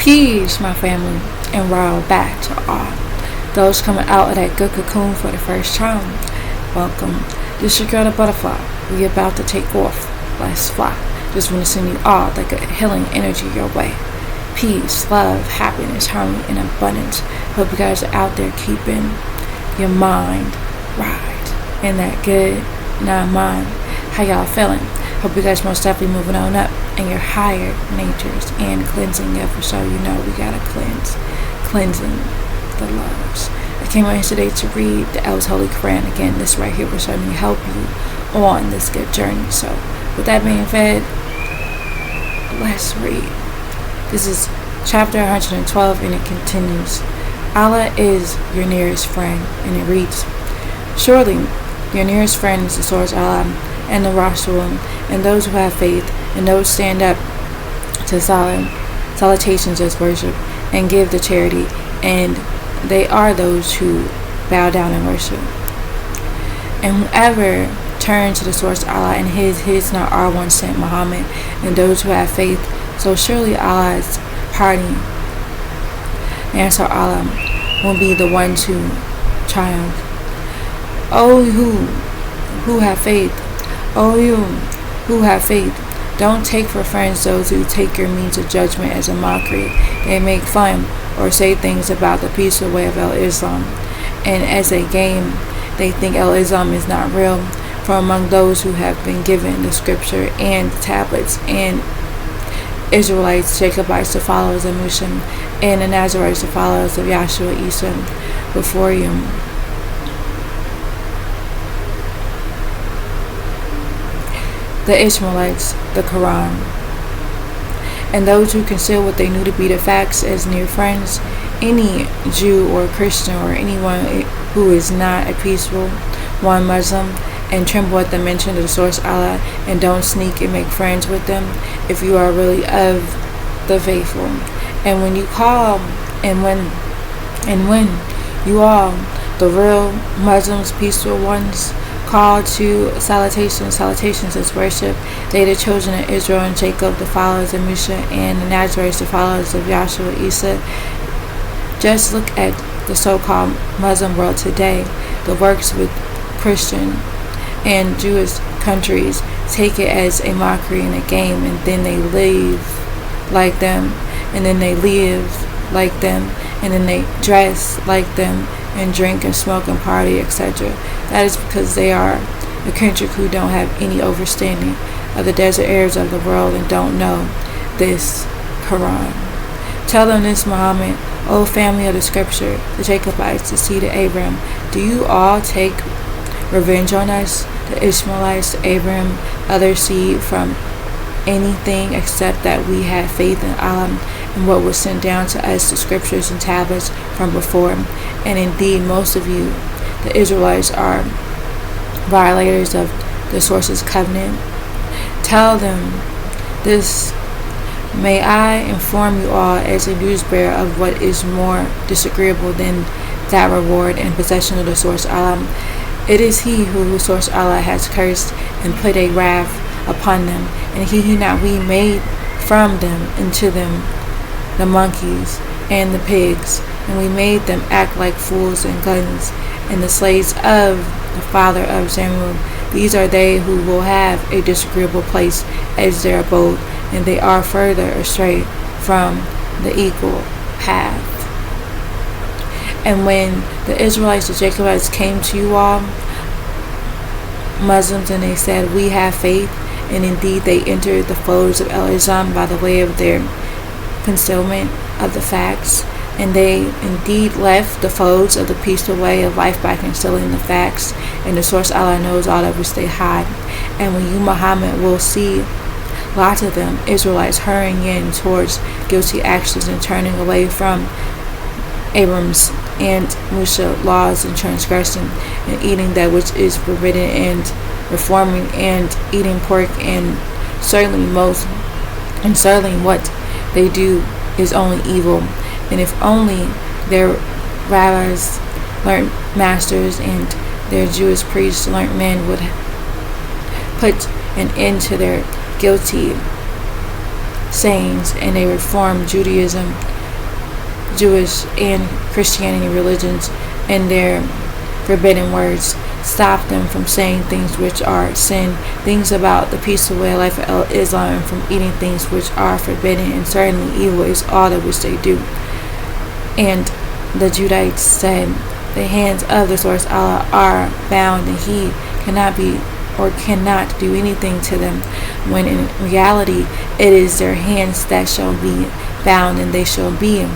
Peace, my family, and roll back to all those coming out of that good cocoon for the first time. Welcome. This is your girl, the butterfly. We about to take off. Let's fly. Just want to send you all like a healing energy your way. Peace, love, happiness, harmony, and abundance. Hope you guys are out there keeping your mind right in that good mind. How y'all feeling? Hope you guys most definitely moving on up in your higher natures and cleansing every so you know we gotta cleansing the loves. I came out here today to read the El's Holy Qur'aan. Again, this right here will certainly help you on this good journey. So with that being said, let's read. This is chapter 112 and it continues. Allah is your nearest friend, and it reads, surely your nearest friend is the source Allah and the Rasul, and those who have faith, and those stand up to salutations as worship, and give the charity, and they are those who bow down and worship. And whoever turns to the source Allah and his not our one sent Muhammad, and those who have faith, so surely Allah's pardon and so Allah will be the one to triumph. Oh, who have faith. Oh, you who have faith, don't take for friends those who take your means of judgment as a mockery. They make fun or say things about the peaceful way of Islam, and as a game, they think Islam is not real. For among those who have been given the scripture and the tablets, and Israelites, Jacobites, the followers of Musa, and the Nazarites, the followers of Yahshua Isa, before you. The Ishmaelites, the Qur'aan, and those who conceal what they knew to be the facts as near friends, any Jew or Christian or anyone who is not a peaceful one Muslim, and tremble at the mention of the source Allah, and don't sneak and make friends with them if you are really of the faithful. And when you call, and when you all, the real Muslims, peaceful ones, call to salutations as worship, they the children of Israel and Jacob, the followers of Musa, and the Nazarites, the followers of Yahshua Isa. Just look at the so-called Muslim world today. The works with Christian and Jewish countries take it as a mockery and a game, and then they live like them, and then they live like them, and then they dress like them, and drink and smoke and party, etc. That is because they are a country who don't have any understanding of the desert areas of the world and don't know this Quran. Tell them this, Muhammad, O family of the scripture, the Jacobites, the seed of Abraham, do you all take revenge on us, the Ishmaelites, Abraham, other seed, from anything except that we had faith in Allah and what was sent down to us, the scriptures and tablets from before? And indeed, most of you, the Israelites, are violators of the source's covenant. Tell them this. May I inform you all as a news bearer of what is more disagreeable than that reward and possession of the source Allah. It is he who source Allah has cursed and put a wrath upon them, and he not we made from them into them the monkeys and the pigs, and we made them act like fools and gluttons, and the slaves of the father of Samuel. These are they who will have a disagreeable place as their abode, and they are further astray from the equal path. And when the Israelites, the Jacobites, came to you all, Muslims, and they said, we have faith, and indeed they entered the folds of Islam by the way of their concealment of the facts, and they indeed left the folds of the peaceful way of life by concealing the facts, and the source Allah knows all of which they hide. And when you, Muhammad, will see lots of them, Israelites, hurrying in towards guilty actions and turning away from Abram's and Musa laws and transgression, and eating that which is forbidden, and reforming and eating pork, and certainly what they do is only evil. And if only their rabbis, learned masters, and their Jewish priests, learned men, would put an end to their guilty sayings, and they reform Judaism, Jewish and Christianity religions and their forbidden words. Stop them from saying things which are sin, things about the peaceful way of life of Islam, and from eating things which are forbidden, and certainly evil is all that which they do. And the Judites said, the hands of the source Allah are bound, and He cannot be or cannot do anything to them, when in reality it is their hands that shall be bound, and they shall be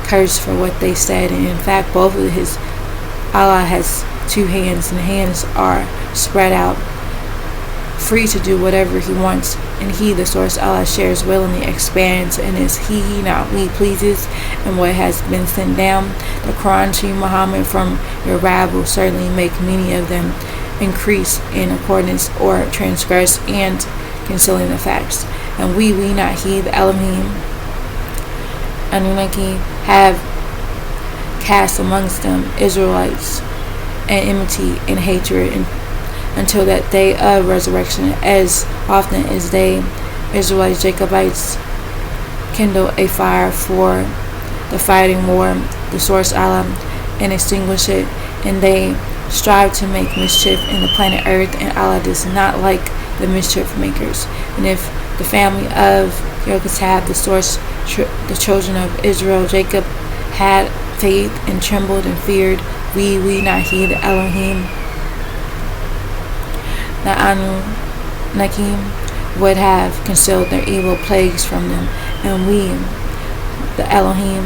cursed for what they said. And in fact, both of His Allah has two hands, and hands are spread out, free to do whatever He wants, and He, the source Allah, shares willingly, expands, and is He not we pleases, and what has been sent down, the Qur'aan to you, Muhammad, from your Rabb, will certainly make many of them increase in accordance or transgress and concealing the facts. And we not He, the Elohim, Anunnaki, have cast amongst them Israelites and enmity and hatred, and until that day of resurrection, as often as they, Israelites, Jacobites, kindle a fire for the fighting war, the source Allah, and extinguish it, and they strive to make mischief in the planet Earth, and Allah does not like the mischief makers. And if the family of Yoketab, the source, the children of Israel, Jacob, had faith and trembled and feared, we not He, the Elohim, the Anunnaki, would have concealed their evil plagues from them, and we, the Elohim,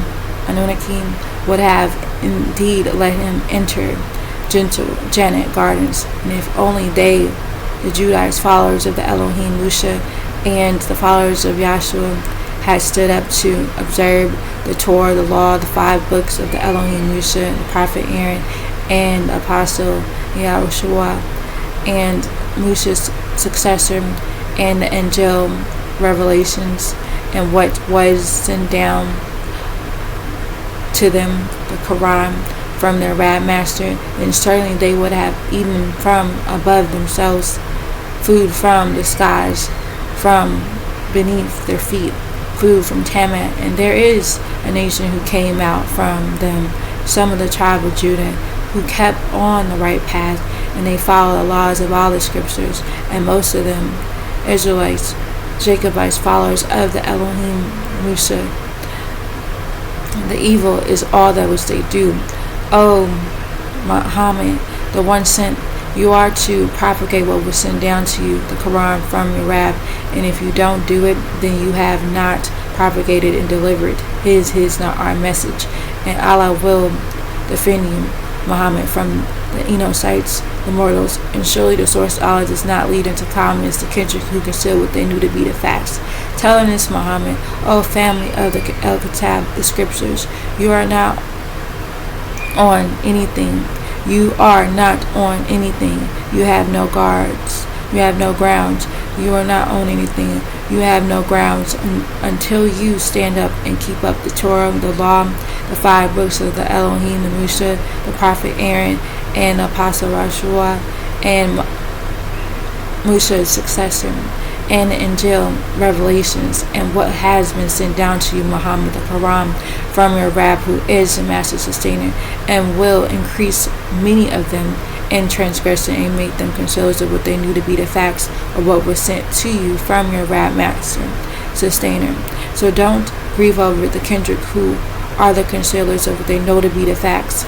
Anunnaki, would have indeed let him enter gentle Janet gardens. And if only they, the Judites, followers of the Elohim Musha, and the followers of Yahshua, had stood up to observe the Torah, the law, the 5 books of the Elohim Musha, the prophet Aaron, and the apostle Yahushua, and Musha's successor, and the angel revelations, and what was sent down to them, the Qur'aan, from their Rab master, then certainly they would have eaten from above themselves, food from the skies, from beneath their feet, food from Tamat. And there is a nation who came out from them, some of the tribe of Judah, who kept on the right path, and they followed the laws of all the scriptures, and most of them Israelites, Jacobites, followers of the Elohim Musa. The evil is all that which they do. O Muhammad, the one sent, you are to propagate what was sent down to you, the Quran, from your Rab, and if you don't do it, then you have not propagated and delivered his, not our message. And Allah will defend you, Muhammad, from the Enochites, the mortals, and surely the source Allah does not lead into comments the kindred who conceal what they knew to be the facts. Telling this, Muhammad, O family of the El-Kitab, the scriptures, you are not on anything. You are not on anything. You have no guards. You have no grounds. You are not on anything. You have no grounds until you stand up and keep up the Torah, the law, the 5 books of the Elohim, the Musa, the prophet Aaron, and the apostle Yahshua, and Musa's successor, and the Injil revelations, and what has been sent down to you, Muhammad, the Quran, from your Rab, who is the master sustainer, and will increase many of them in transgression, and make them concealers of what they knew to be the facts of what was sent to you from your Rab, master sustainer. So don't grieve over the kindred who are the concealers of what they know to be the facts.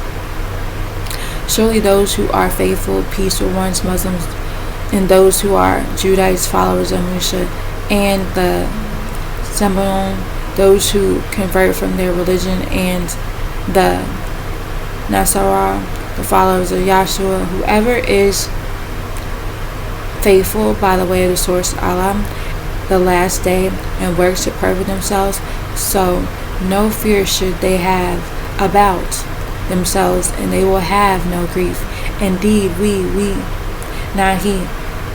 Surely those who are faithful, peaceful ones, Muslims, and those who are Judites, followers of Musa, and the Sabaean, those who convert from their religion, and the Nasara, the followers of Yahshua, whoever is faithful by the way of the source Allah, the last day, and works to perfect themselves, so no fear should they have about themselves, and they will have no grief. Indeed, we, not He,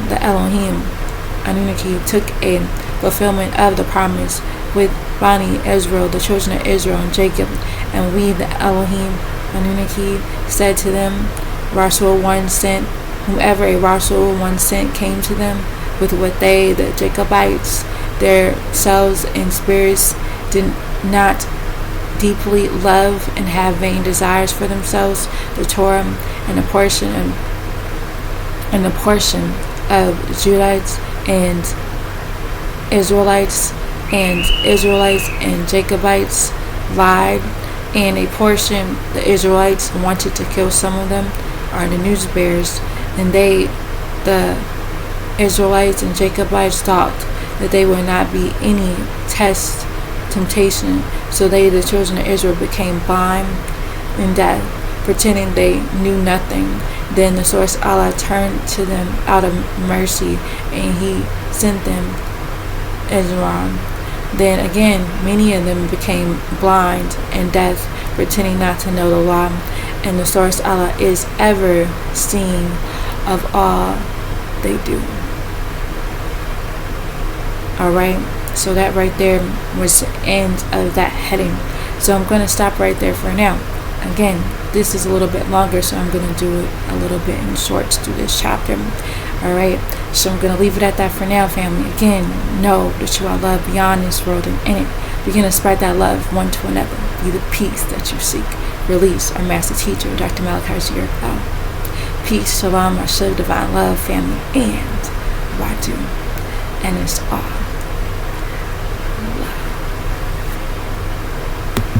the Elohim, Anunnaki, took a fulfillment of the promise with Bani Israel, the children of Israel, and Jacob, and we, the Elohim, Anunnaki, said to them, Rasul one sent, whomever a Rasul one sent came to them with what they, the Jacobites, their selves and spirits did not deeply love and have vain desires for themselves, the Torah and a portion of Judites and Israelites and Jacobites lied, and a portion, the Israelites, wanted to kill some of them, are the news bearers, and the Israelites and Jacobites, thought that they would not be any temptation, so the children of Israel, became blind and deaf, pretending they knew nothing. Then the source Allah turned to them out of mercy, and He sent them Israel. Then again, many of them became blind and deaf, pretending not to know the law. And the source Allah is ever seeing of all they do. Alright, so that right there was the end of that heading. So I'm going to stop right there for now. Again, this is a little bit longer, so I'm going to do it a little bit in shorts through this chapter. Alright, so I'm going to leave it at that for now, family. Again, know that you are loved beyond this world and in it. Begin to spread that love one to another. Be the peace that you seek. Release our master teacher, Dr. Malachi. Peace, shalom, our divine love, family, and wadu. And it's all.